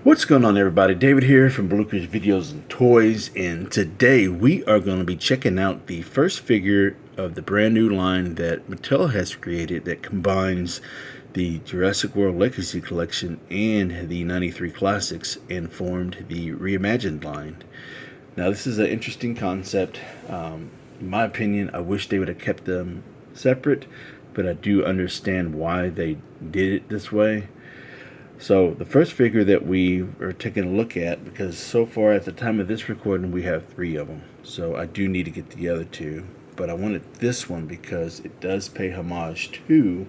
What's going on, everybody? David here from Bluckers Videos and Toys, and today we are going to be checking out the first figure of the brand new line that Mattel has created that combines the Jurassic World Legacy Collection and the 93 Classics and formed the Reimagined line. Now, this is an interesting concept. In my opinion, I wish they would have kept them separate, but I do understand why they did it this way. So the first figure that we are taking a look at, because so far at the time of this recording we have 3 of them, so I do need to get the other 2, but I wanted this one because it does pay homage to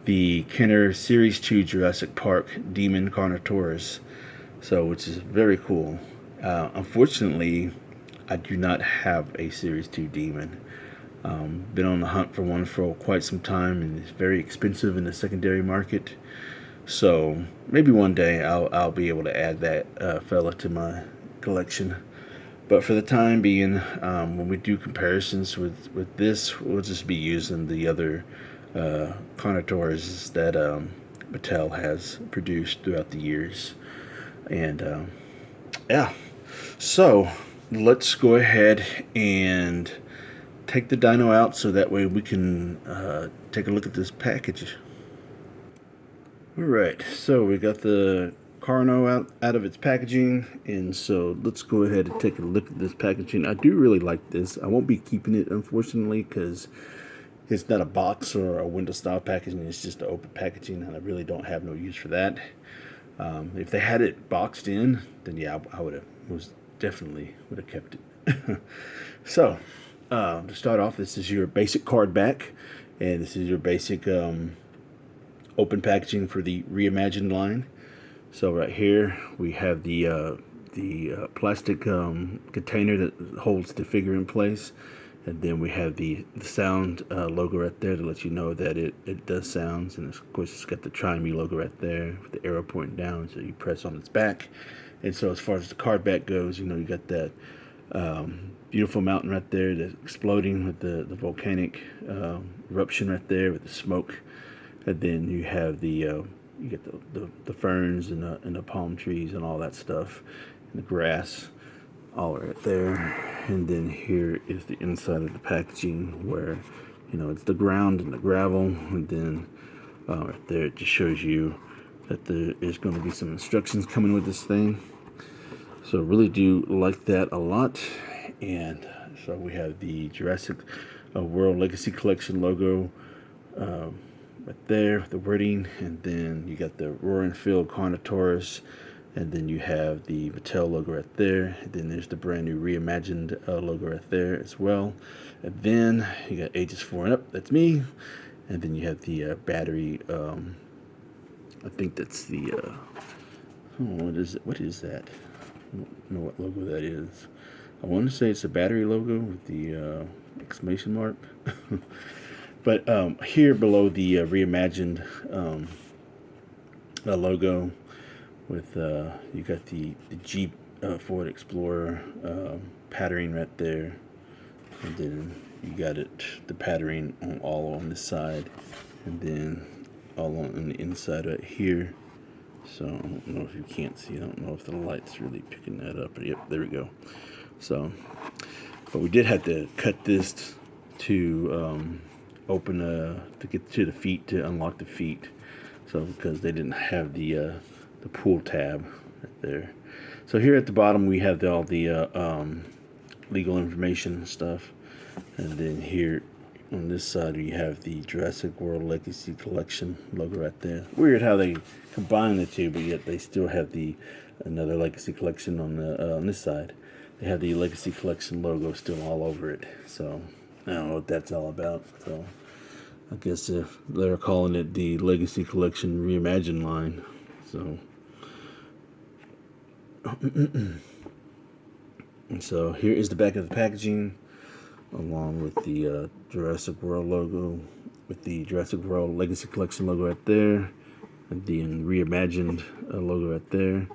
the Kenner Series 2 Jurassic Park Demon Carnotaurus, so which is very cool. Unfortunately, I do not have a Series 2 Demon. Been on the hunt for one for quite some time, and it's very expensive in the secondary market. So maybe one day I'll be able to add that fella to my collection. But for the time being, when we do comparisons with this, we'll just be using the other Carnotaurus that Mattel has produced throughout the years. And yeah, so let's go ahead and take the dino out so that way we can take a look at this package. Alright, so we got the Carno out of its packaging, and so let's go ahead and take a look at this packaging. I do really like this. I won't be keeping it, unfortunately, because it's not a box or a window style packaging. It's just an open packaging, and I really don't have no use for that. If they had it boxed in, then yeah, I would have definitely would have kept it. So to start off, this is your basic card back, and this is your basic open packaging for the Reimagined line. So right here we have the plastic container that holds the figure in place, and then we have the sound logo right there to let you know that it does sounds, and of course it's got the Try Me logo right there with the arrow pointing down, so you press on its back. And so as far as the card back goes, you know, you got that beautiful mountain right there that's exploding with the volcanic eruption right there with the smoke. And then you have you get the ferns and the palm trees and all that stuff, and the grass, all right there. And then here is the inside of the packaging, where you know it's the ground and the gravel, and then right there it just shows you that there's going to be some instructions coming with this thing. So really do like that a lot. And so we have the Jurassic World Legacy Collection logo right there, the wording, and then you got the Roarin Real Feel Carnotaurus, and then you have the Mattel logo right there, and then there's the brand new Reimagined logo right there as well. And then you got ages 4 and up, that's me, and then you have the battery, I think that's the what is that? I don't know what logo that is. I want to say it's a battery logo with the exclamation mark. But here below the Reimagined logo, with you got the Jeep Ford Explorer patterning right there, and then you got the patterning all on this side, and then all on the inside right here. So I don't know if you can't see. I don't know if the light's really picking that up. But yep, there we go. So, but we did have to cut this to open to get to the feet, to unlock the feet, so because they didn't have the pull tab right there. So here at the bottom we have all the legal information and stuff, and then here on this side we have the Jurassic World Legacy Collection logo right there. Weird how they combine the two, but yet they still have another Legacy Collection on this side. They have the Legacy Collection logo still all over it, so I don't know what that's all about. So I guess if they're calling it the Legacy Collection Reimagined line. So and so here is the back of the packaging, along with the Jurassic World logo, with the Jurassic World Legacy Collection logo right there, and the Reimagined logo right there.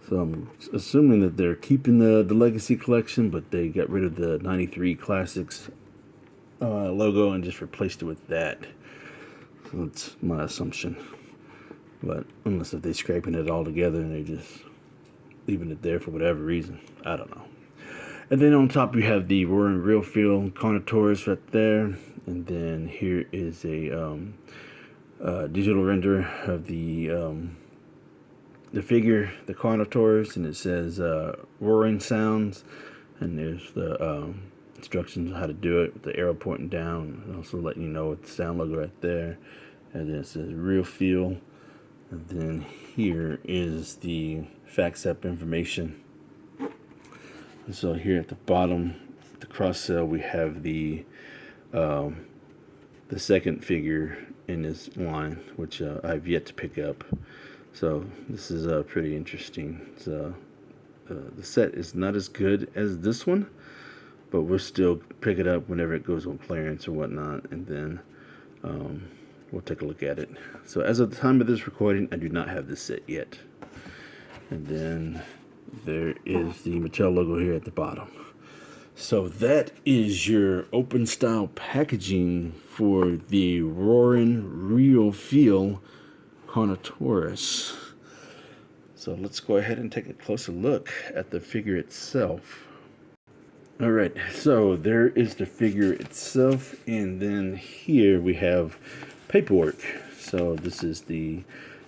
So I'm assuming that they're keeping the Legacy Collection, but they got rid of the 93 Classics logo and just replaced it with that. So that's my assumption. But unless if they're scraping it all together and they're just leaving it there for whatever reason, I don't know. And then on top you have the Roarin Real Feel Carnotaurus right there, and then here is a digital render of the figure, the Carnotaurus, and it says roaring sounds, and there's the instructions on how to do it with the arrow pointing down, and also letting you know with the sound logo right there, and then it says Real Feel, and then here is the fax up information. And so here at the bottom, the cross sell, we have the second figure in this line, which I've yet to pick up. So this is pretty interesting. So the set is not as good as this one, but we'll still pick it up whenever it goes on clearance or whatnot, and then we'll take a look at it. So as of the time of this recording, I do not have this set yet. And then there is the Mattel logo here at the bottom. So that is your open style packaging for the Roarin Real Feel Carnotaurus. So let's go ahead and take a closer look at the figure itself. Alright, so there is the figure itself, and then here we have paperwork. So this is the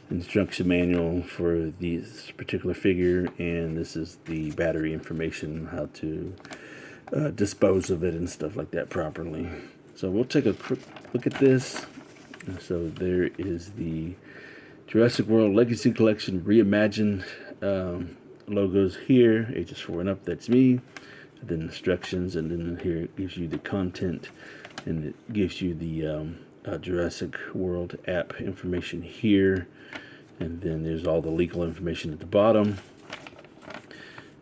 instruction manual for this particular figure, and this is the battery information, how to dispose of it and stuff like that properly. So we'll take a quick look at this. So there is the Jurassic World Legacy Collection Reimagined logos here, ages 4 and up, that's me. And then instructions, and then here it gives you the content, and it gives you the Jurassic World app information here, and then there's all the legal information at the bottom.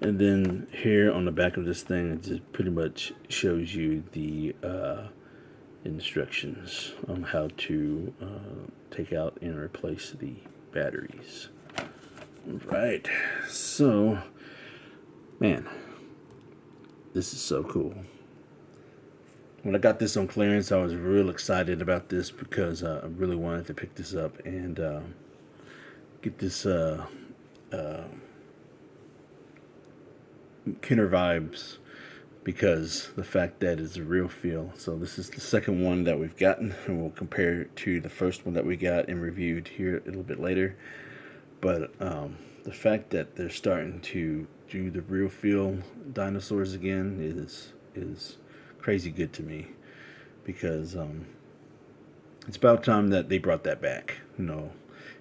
And then here on the back of this thing, it just pretty much shows you the instructions on how to take out and replace the batteries. Right, so man, this is so cool. When I got this on clearance, I was real excited about this because I really wanted to pick this up and get this Kenner vibes, because the fact that it's a real feel. So this is the second one that we've gotten, and we'll compare it to the first one that we got and reviewed here a little bit later. But the fact that they're starting to do the real feel dinosaurs again is crazy good to me, because it's about time that they brought that back. You know,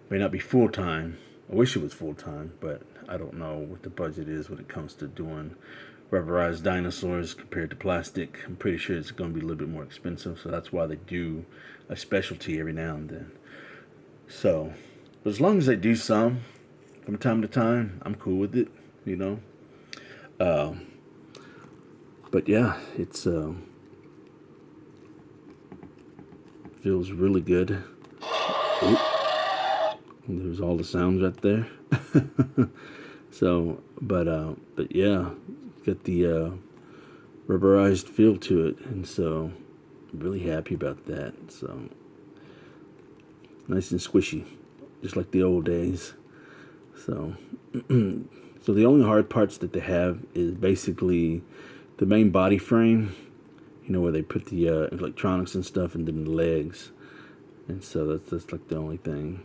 it may not be full time. I wish it was full time, but I don't know what the budget is when it comes to doing rubberized dinosaurs compared to plastic. I'm pretty sure it's going to be a little bit more expensive, so that's why they do a specialty every now and then. So, but as long as they do some from time to time, I'm cool with it, you know. But yeah, it's feels really good. Oop. There's all the sounds right there. So, but yeah, got the rubberized feel to it, and so I'm really happy about that. So nice and squishy, just like the old days. So, so the only hard parts that they have is basically the main body frame, you know, where they put the electronics and stuff, and then the legs. And so that's like the only thing.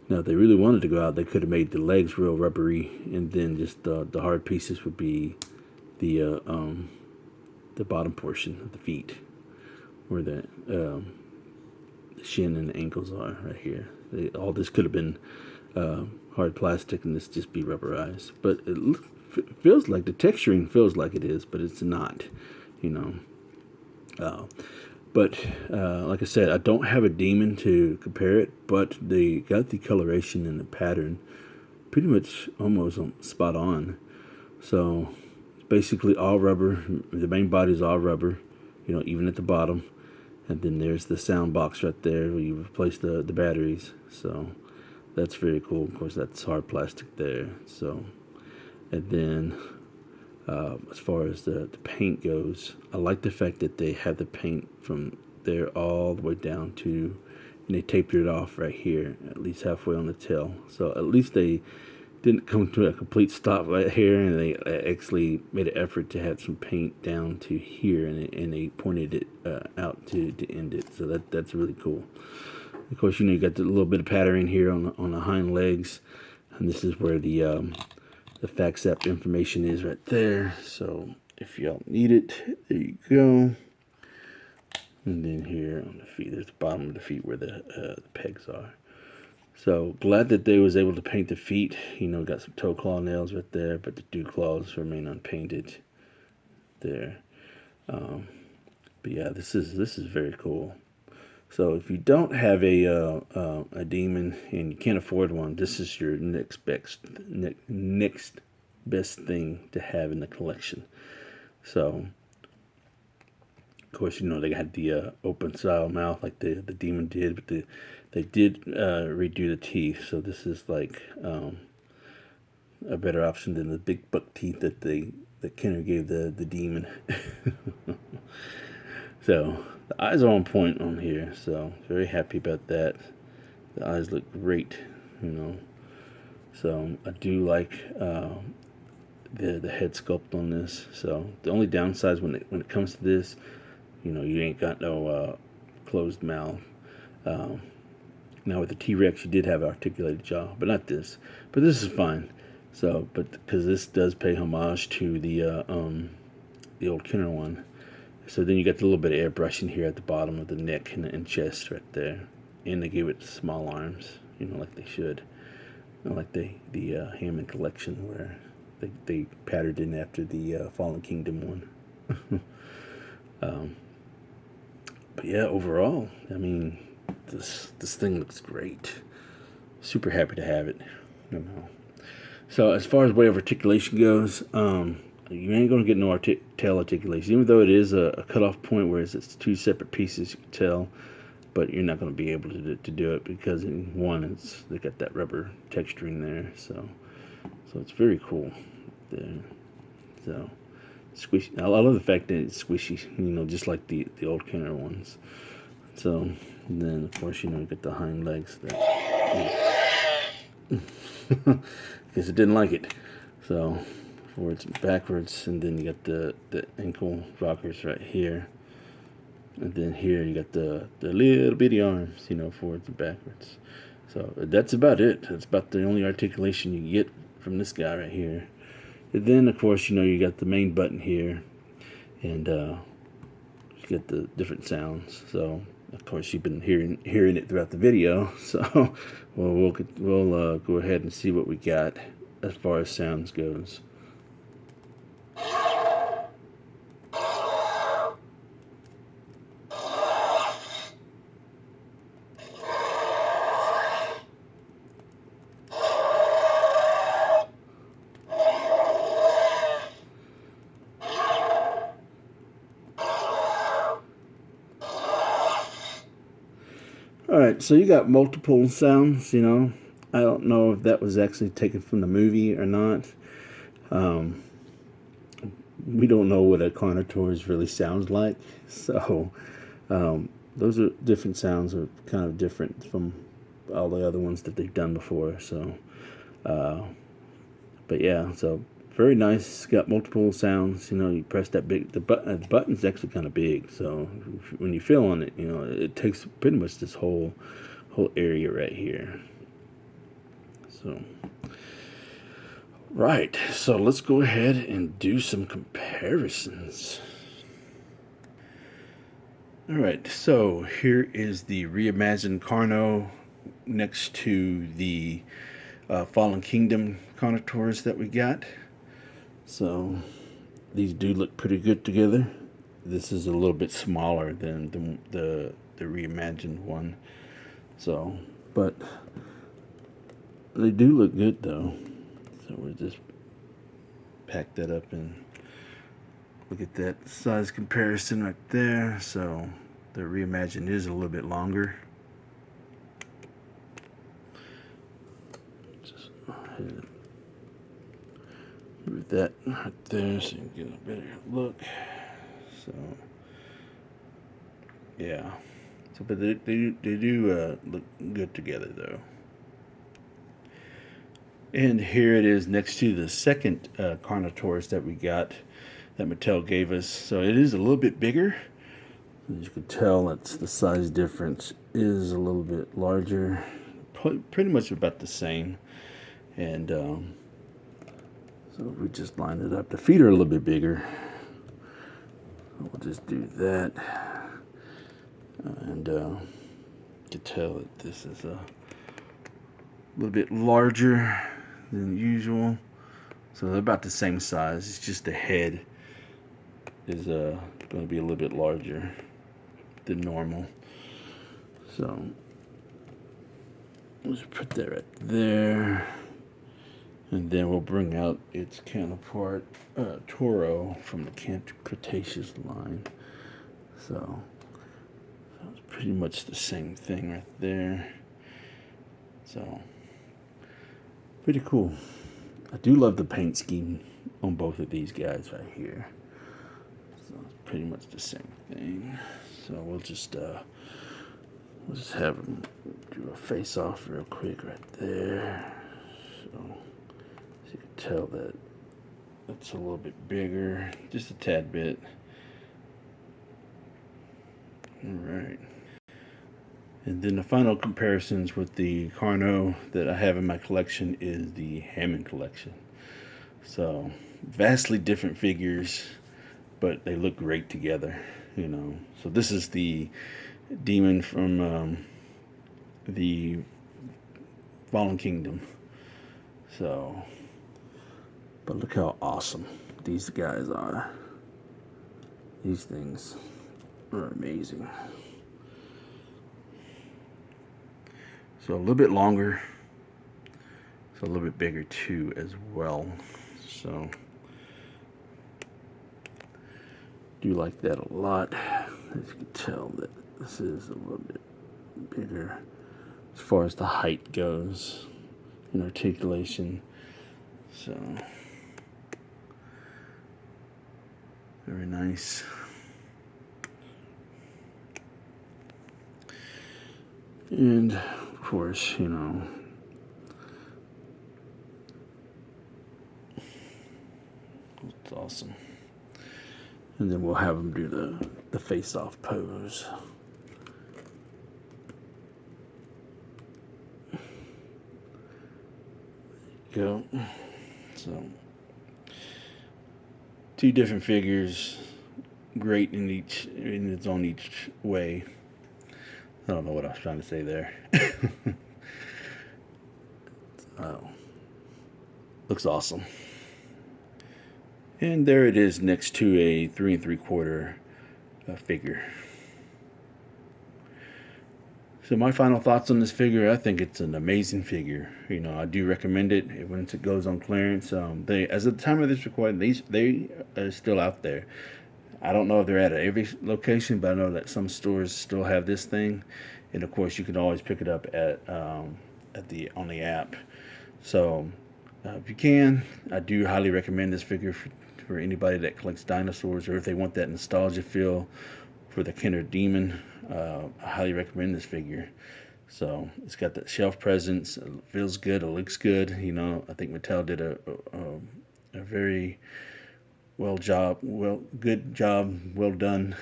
Now, if they really wanted to go out, they could have made the legs real rubbery, and then just the hard pieces would be the bottom portion of the feet, where the shin and the ankles are right here. All this could have been hard plastic, and this just be rubberized. But it feels like the texturing feels like it is, but it's not, you know. But like I said, I don't have a demon to compare it, but they got the coloration and the pattern pretty much almost spot on. So it's basically all rubber. The main body is all rubber, you know, even at the bottom. And then there's the sound box right there where you replace the batteries. So that's very cool. Of course, that's hard plastic there. So, and then as far as the paint goes, I like the fact that they have the paint from there all the way down to and they taped it off right here, at least halfway on the tail. So at least they didn't come to a complete stop right here, and they actually made an effort to have some paint down to here, and they pointed it out to end it. So that's really cool. Of course, you got the little bit of patterning here on the hind legs, and this is where the fax app information is right there. So if y'all need it, there you go. And then here on the feet, there's the bottom of the feet where the pegs are. So glad that they was able to paint the feet. Got some toe claw nails right there, but the dew claws remain unpainted there. But yeah, this is very cool. So if you don't have a demon and you can't afford one, this is your next best thing to have in the collection. So of course, they had the open style mouth like the demon did, but they did redo the teeth. So this is like a better option than the big buck teeth that Kenner gave the demon. So the eyes are on point on here. So very happy about that. The eyes look great, So I do like the head sculpt on this. So the only downside when it comes to this, you ain't got no closed mouth. Now with the T-Rex, you did have an articulated jaw, but not this. But this is fine. So, but because this does pay homage to the old Kenner one. So then you got the little bit of airbrushing here at the bottom of the neck and chest right there, and they gave it small arms, like they should, like the Hammond collection where they patterned in after the Fallen Kingdom one. But yeah, overall, I mean, this thing looks great. Super happy to have it. So as far as way of articulation goes, you ain't gonna get no tail articulation, even though it is a cutoff point where it's two separate pieces. You can tell, but you're not gonna be able to do it because in one, they got that rubber texturing there. So it's very cool there. So squishy. I love the fact that it's squishy, just like the old Kenner ones. So then of course you got the hind legs because it didn't like it. So forwards and backwards, and then you got the ankle rockers right here, and then here you got the little bitty arms, forwards and backwards. So that's about it. That's about the only articulation you get from this guy right here. And then of course you got the main button here, and you get the different sounds. So of course you've been hearing it throughout the video. So we'll go ahead and see what we got as far as sounds goes. Alright, so you got multiple sounds, I don't know if that was actually taken from the movie or not. We don't know what a Carnotaurus really sounds like. So, those are different sounds, are kind of different from all the other ones that they've done before. So, but yeah, so very nice. It's got multiple sounds. You press that big. The button's actually kind of big. So when you feel on it, it takes pretty much this whole area right here. So right. So let's go ahead and do some comparisons. All right. So here is the reimagined Carno next to the Fallen Kingdom Carnotaurus that we got. So these do look pretty good together. This is a little bit smaller than the reimagined one. So, but they do look good though. So we'll just pack that up and look at that size comparison right there. So the reimagined is a little bit longer. Just move that right there so you can get a better look. So yeah, So, but they do look good together though. And here it is next to the second Carnotaurus that we got, that Mattel gave us. So it is a little bit bigger. As you can tell, it's the size difference is a little bit larger. Pretty much about the same. And so we just line it up. The feet are a little bit bigger. We'll just do that. And you can tell that this is a little bit larger than usual. So they're about the same size. It's just the head is going to be a little bit larger than normal. So let's put that right there. And then we'll bring out its counterpart, Toro, from the Cretaceous line. So it's pretty much the same thing right there. So pretty cool. I do love the paint scheme on both of these guys right here. So it's pretty much the same thing. So we'll just have them do a face off real quick right there. So you can tell that it's a little bit bigger, just a tad bit. All right. And then the final comparisons with the Carno that I have in my collection is the Hammond collection. So vastly different figures, but they look great together, you know. So this is the demon from the Fallen Kingdom. So, but look how awesome these guys are. These things are amazing. So a little bit longer. So a little bit bigger too as well. So do like that a lot. As you can tell that this is a little bit bigger as far as the height goes and articulation. So very nice. And of course, you know, it's awesome. And then we'll have them do the face-off pose. There you go. So, two different figures, great in its own each way. I don't know what I was trying to say there. Oh, looks awesome. And there it is next to a 3 3/4 figure. So my final thoughts on this figure, I think it's an amazing figure. You know, I do recommend it when it goes on clearance. They, as of the time of this recording, they are still out there. I don't know if they're at every location, but I know that some stores still have this thing, and of course you can always pick it up on the app. So if you can, I do highly recommend this figure for anybody that collects dinosaurs, or if they want that nostalgia feel for the Kinder Demon. I highly recommend this figure. So it's got that shelf presence. It feels good. It looks good. You know, I think Mattel did a very good job, well done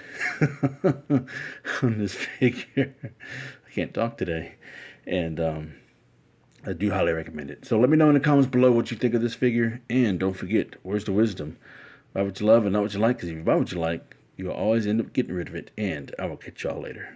on this figure. I can't talk today. And I do highly recommend it. So let me know in the comments below what you think of this figure. And don't forget, where's the wisdom? Buy what you love and not what you like, because if you buy what you like, you'll always end up getting rid of it. And I will catch y'all later.